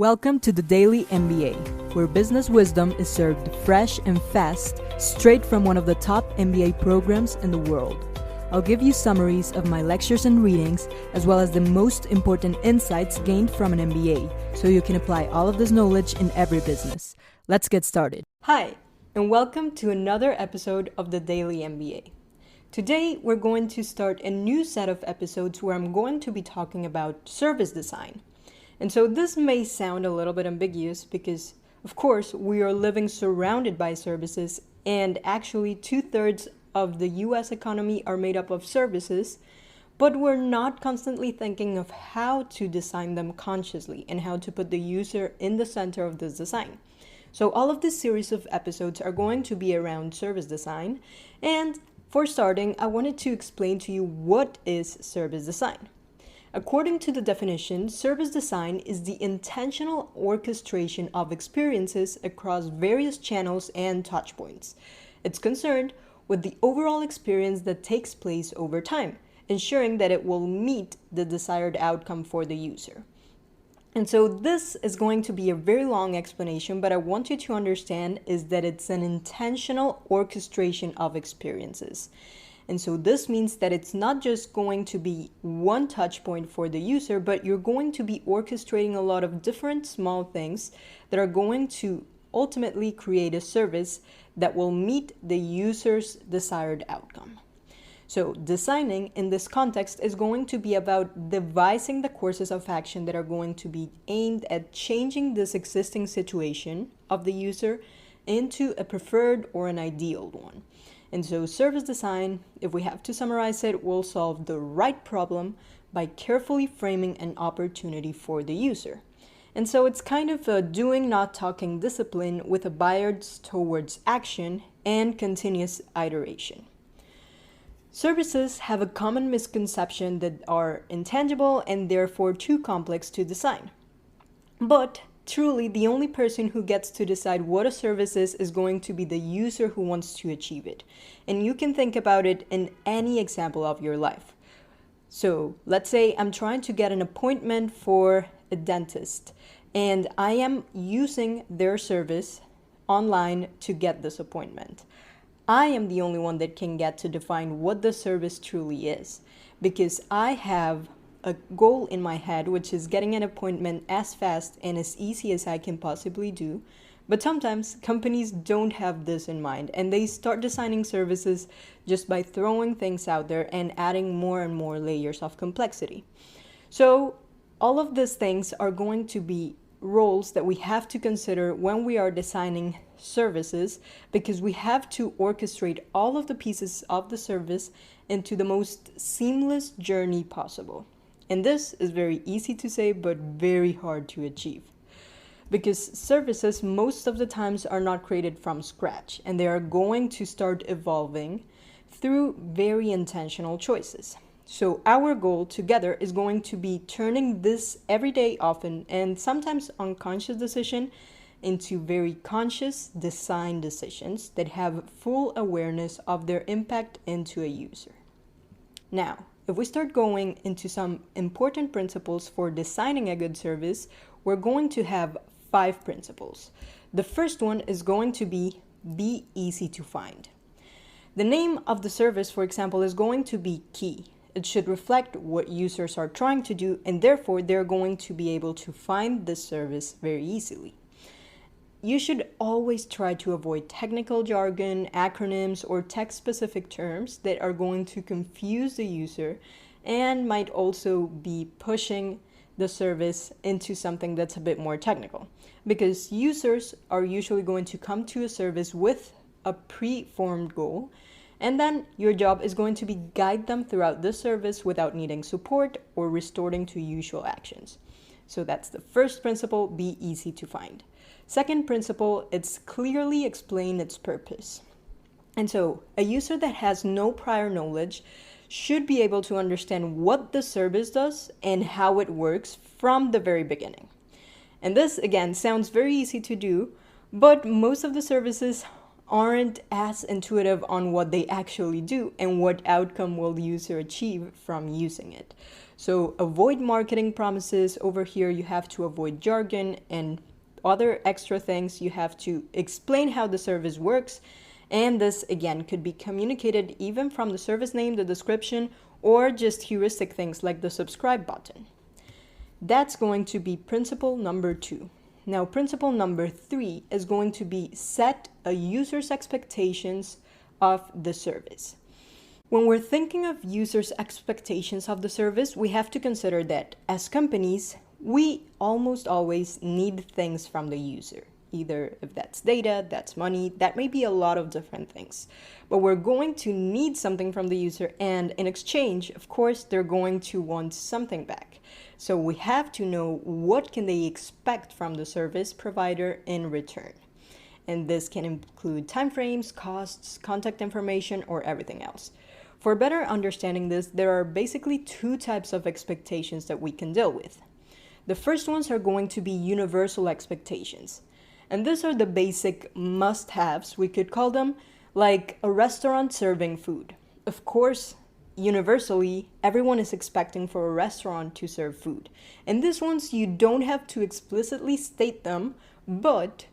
Welcome to the Daily MBA, where business wisdom is served fresh and fast, straight from one of the top MBA programs in the world. I'll give you summaries of my lectures and readings, as well as the most important insights gained from an MBA, so you can apply all of this knowledge in every business. Let's get started. Hi, and welcome to another episode of the Daily MBA. Today, we're going to start a new set of episodes where I'm going to be talking about service design. And so this may sound a little bit ambiguous because, of course, we are living surrounded by services, and actually 2/3 of the US economy are made up of services, but we're not constantly thinking of how to design them consciously and how to put the user in the center of this design. So all of this series of episodes are going to be around service design, and for starting, I wanted to explain to you what is service design. According to the definition, service design is the intentional orchestration of experiences across various channels and touchpoints. It's concerned with the overall experience that takes place over time, ensuring that it will meet the desired outcome for the user. And so this is going to be a very long explanation, but I want you to understand is that it's an intentional orchestration of experiences. And so this means that it's not just going to be one touch point for the user, but you're going to be orchestrating a lot of different small things that are going to ultimately create a service that will meet the user's desired outcome. So designing in this context is going to be about devising the courses of action that are going to be aimed at changing this existing situation of the user into a preferred or an ideal one. And so service design, if we have to summarize it, will solve the right problem by carefully framing an opportunity for the user. And so it's kind of a doing, not talking discipline with a bias towards action and continuous iteration. Services have a common misconception that are intangible and therefore too complex to design. But truly, the only person who gets to decide what a service is going to be the user who wants to achieve it. And you can think about it in any example of your life. So let's say I'm trying to get an appointment for a dentist, and I am using their service online to get this appointment. I am the only one that can get to define what the service truly is, because I have a goal in my head, which is getting an appointment as fast and as easy as I can possibly do. But sometimes companies don't have this in mind, and they start designing services just by throwing things out there and adding more and more layers of complexity. So all of these things are going to be roles that we have to consider when we are designing services, because we have to orchestrate all of the pieces of the service into the most seamless journey possible. And this is very easy to say, but very hard to achieve. Because services most of the times are not created from scratch, and they are going to start evolving through very intentional choices. So our goal together is going to be turning this everyday, often, and sometimes unconscious decision into very conscious design decisions that have full awareness of their impact into a user. Now, if we start going into some important principles for designing a good service, we're going to have 5 principles. The first one is going to be easy to find. The name of the service, for example, is going to be key. It should reflect what users are trying to do, and therefore they're going to be able to find this service very easily. You should always try to avoid technical jargon, acronyms, or text-specific terms that are going to confuse the user and might also be pushing the service into something that's a bit more technical. Because users are usually going to come to a service with a pre-formed goal, and then your job is going to be guide them throughout the service without needing support or restoring to usual actions. So that's the first principle, be easy to find. Second principle, it's clearly explain its purpose. And so a user that has no prior knowledge should be able to understand what the service does and how it works from the very beginning. And this, again, sounds very easy to do, but most of the services aren't as intuitive on what they actually do and what outcome will the user achieve from using it. So avoid marketing promises. Over here, you have to avoid jargon and other extra things. You have to explain how the service works. And this, again, could be communicated even from the service name, the description, or just heuristic things like the subscribe button. That's going to be principle number 2. Now, principle number 3 is going to be set a user's expectations of the service. When we're thinking of users' expectations of the service, we have to consider that as companies, we almost always need things from the user. Either if that's data, that's money, that may be a lot of different things. But we're going to need something from the user, and in exchange, of course, they're going to want something back. So we have to know what can they expect from the service provider in return. And this can include timeframes, costs, contact information, or everything else. For better understanding this, there are basically 2 types of expectations that we can deal with. The first ones are going to be universal expectations. And these are the basic must-haves, we could call them, like a restaurant serving food. Of course, universally, everyone is expecting for a restaurant to serve food. And these ones, you don't have to explicitly state them, but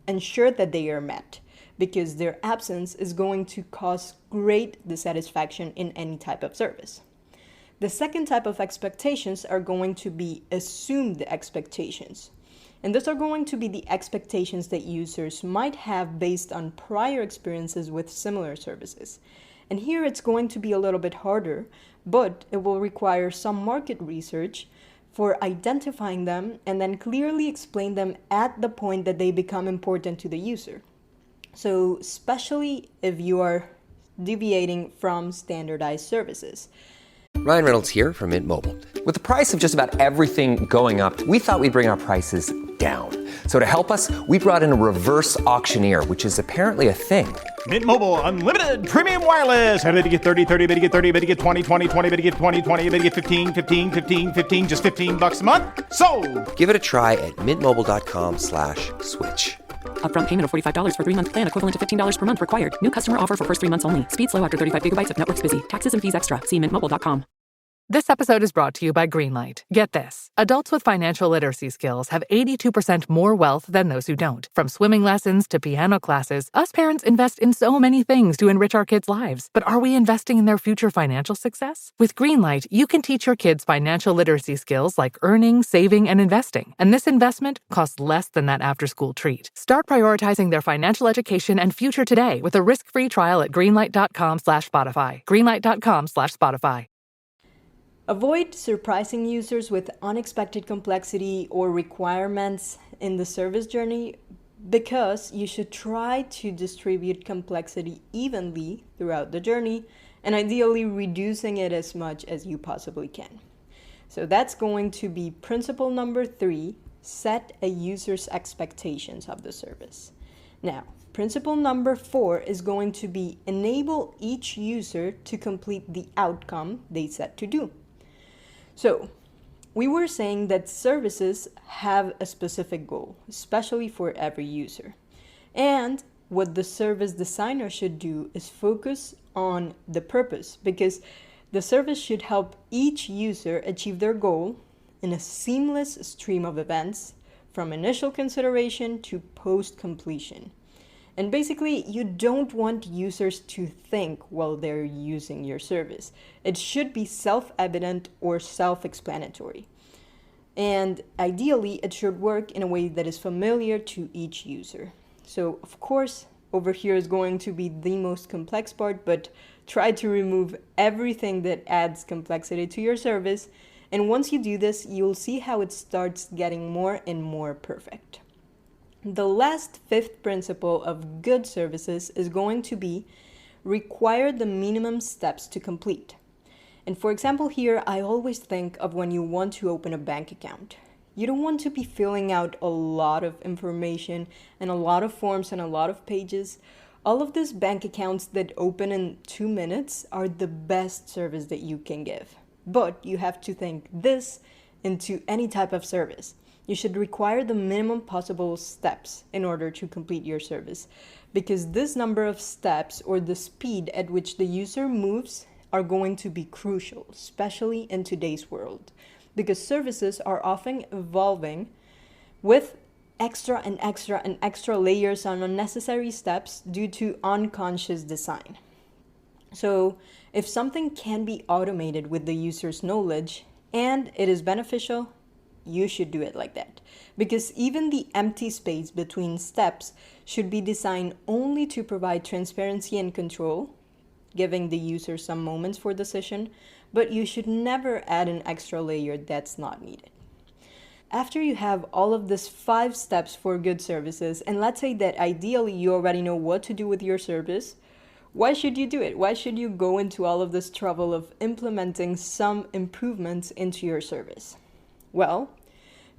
ensure that they are met, because their absence is going to cause great dissatisfaction in any type of service. The second type of expectations are going to be assumed expectations. And those are going to be the expectations that users might have based on prior experiences with similar services. And here it's going to be a little bit harder, but it will require some market research for identifying them and then clearly explain them at the point that they become important to the user. So especially if you are deviating from standardized services. Ryan Reynolds here from Mint Mobile. With the price of just about everything going up, we thought we'd bring our prices down. So to help us, we brought in a reverse auctioneer, which is apparently a thing. Mint Mobile Unlimited Premium Wireless. How to get 30, 30, bit to get 30, bit to get 20, 20, 20, bit to get 20, 20, bit to get 15, 15, 15, 15, just $15 a month? Sold! Give it a try at mintmobile.com/switch. Upfront payment of $45 for 3-month plan, equivalent to $15 per month required. New customer offer for first 3 months only. Speed slow after 35 gigabytes if network's busy. Taxes and fees extra. See mintmobile.com. This episode is brought to you by Greenlight. Get this. Adults with financial literacy skills have 82% more wealth than those who don't. From swimming lessons to piano classes, us parents invest in so many things to enrich our kids' lives. But are we investing in their future financial success? With Greenlight, you can teach your kids financial literacy skills like earning, saving, and investing. And this investment costs less than that after-school treat. Start prioritizing their financial education and future today with a risk-free trial at greenlight.com/Spotify. Greenlight.com/Spotify. Avoid surprising users with unexpected complexity or requirements in the service journey, because you should try to distribute complexity evenly throughout the journey and ideally reducing it as much as you possibly can. So that's going to be principle number 3, set a user's expectations of the service. Now, principle number 4 is going to be enable each user to complete the outcome they set to do. So, we were saying that services have a specific goal, especially for every user. And what the service designer should do is focus on the purpose, because the service should help each user achieve their goal in a seamless stream of events from initial consideration to post-completion. And basically, you don't want users to think while they're using your service. It should be self-evident or self-explanatory. And ideally, it should work in a way that is familiar to each user. So, of course, over here is going to be the most complex part, but try to remove everything that adds complexity to your service. And once you do this, you'll see how it starts getting more and more perfect. The last 5th principle of good services is going to be require the minimum steps to complete. And for example, here, I always think of when you want to open a bank account. You don't want to be filling out a lot of information and a lot of forms and a lot of pages. All of these bank accounts that open in 2 minutes are the best service that you can give. But you have to think this into any type of service. you should require the minimum possible steps in order to complete your service, because this number of steps or the speed at which the user moves are going to be crucial, especially in today's world, because services are often evolving with extra and extra layers on unnecessary steps due to unconscious design. So if something can be automated with the user's knowledge and it is beneficial, you should do it like that. Because even the empty space between steps should be designed only to provide transparency and control, giving the user some moments for decision, but you should never add an extra layer that's not needed. After you have all of these 5 steps for good services, and let's say that ideally you already know what to do with your service, why should you do it? Why should you go into all of this trouble of implementing some improvements into your service? Well,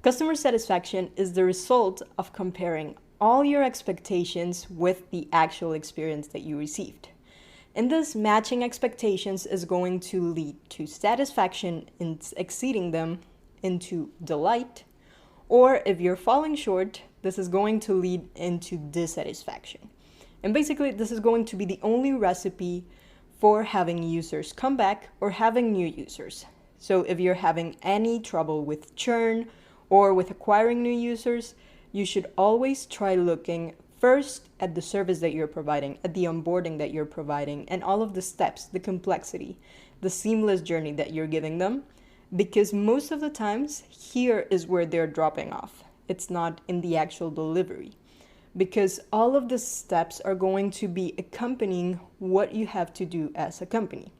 customer satisfaction is the result of comparing all your expectations with the actual experience that you received. And this matching expectations is going to lead to satisfaction in exceeding them, into delight, or if you're falling short, this is going to lead into dissatisfaction. And basically, this is going to be the only recipe for having users come back or having new users. So if you're having any trouble with churn or with acquiring new users, you should always try looking first at the service that you're providing, at the onboarding that you're providing, and all of the steps, the complexity, the seamless journey that you're giving them. Because most of the times, here is where they're dropping off. It's not in the actual delivery. Because all of the steps are going to be accompanying what you have to do as a company.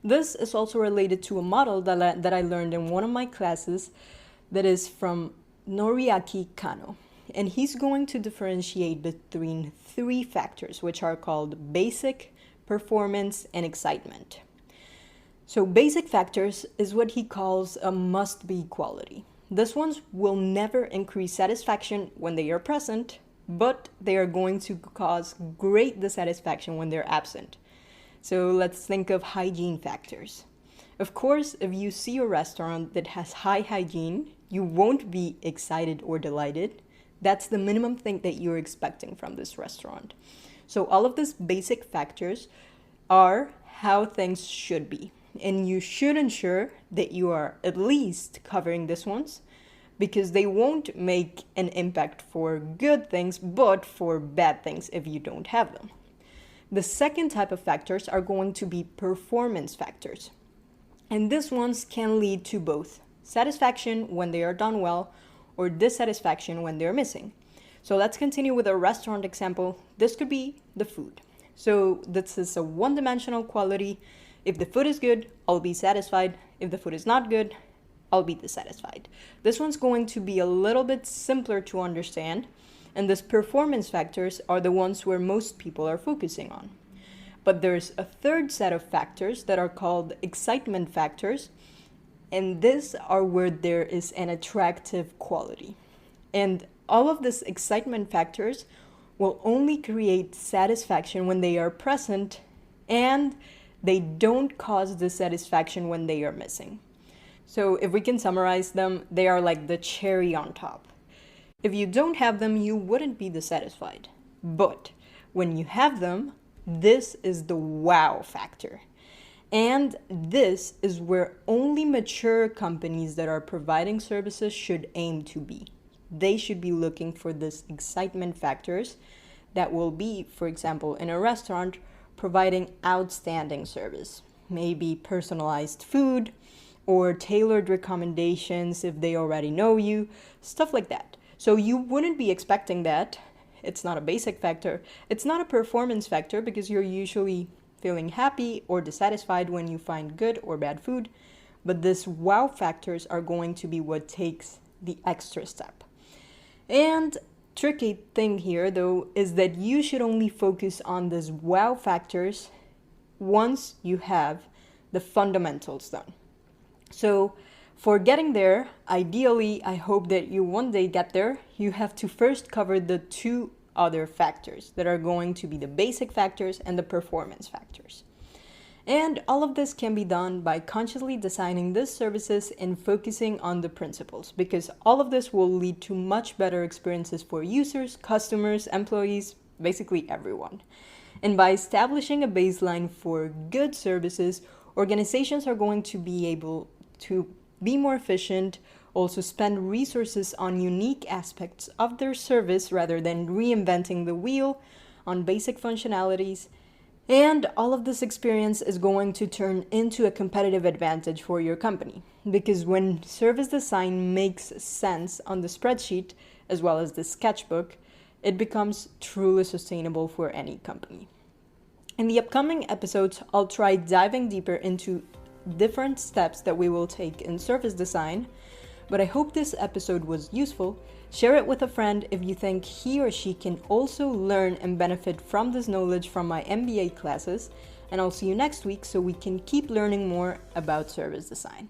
This is also related to a model that I learned in one of my classes that is from Noriaki Kano. And he's going to differentiate between 3 factors, which are called basic, performance, and excitement. So basic factors is what he calls a must-be quality. These ones will never increase satisfaction when they are present, but they are going to cause great dissatisfaction when they're absent. So let's think of hygiene factors. Of course, if you see a restaurant that has high hygiene, you won't be excited or delighted. That's the minimum thing that you're expecting from this restaurant. So all of these basic factors are how things should be. And you should ensure that you are at least covering these ones, because they won't make an impact for good things, but for bad things if you don't have them. The second type of factors are going to be performance factors. And these ones can lead to both satisfaction when they are done well or dissatisfaction when they're missing. So let's continue with a restaurant example. This could be the food. So this is a one-dimensional quality. If the food is good, I'll be satisfied. If the food is not good, I'll be dissatisfied. This one's going to be a little bit simpler to understand, and these performance factors are the ones where most people are focusing on. But there's a third set of factors that are called excitement factors, and these are where there is an attractive quality. And all of these excitement factors will only create satisfaction when they are present, and they don't cause dissatisfaction when they are missing. So if we can summarize them, they are like the cherry on top. If you don't have them, you wouldn't be dissatisfied. But when you have them, this is the wow factor. And this is where only mature companies that are providing services should aim to be. They should be looking for these excitement factors that will be, for example, in a restaurant, providing outstanding service. Maybe personalized food or tailored recommendations if they already know you, stuff like that. So you wouldn't be expecting that. It's not a basic factor. It's not a performance factor because you're usually feeling happy or dissatisfied when you find good or bad food. But these wow factors are going to be what takes the extra step. And tricky thing here though is that you should only focus on these wow factors once you have the fundamentals done. So for getting there, ideally, I hope that you one day get there, you have to first cover the 2 other factors that are going to be the basic factors and the performance factors. And all of this can be done by consciously designing these services and focusing on the principles, because all of this will lead to much better experiences for users, customers, employees, basically everyone. And by establishing a baseline for good services, organizations are going to be able to be more efficient, also spend resources on unique aspects of their service rather than reinventing the wheel on basic functionalities. And all of this experience is going to turn into a competitive advantage for your company. Because when service design makes sense on the spreadsheet, as well as the sketchbook, it becomes truly sustainable for any company. In the upcoming episodes, I'll try diving deeper into different steps that we will take in service design, but I hope this episode was useful. Share it with a friend if you think he or she can also learn and benefit from this knowledge from my MBA classes, and I'll see you next week so we can keep learning more about service design.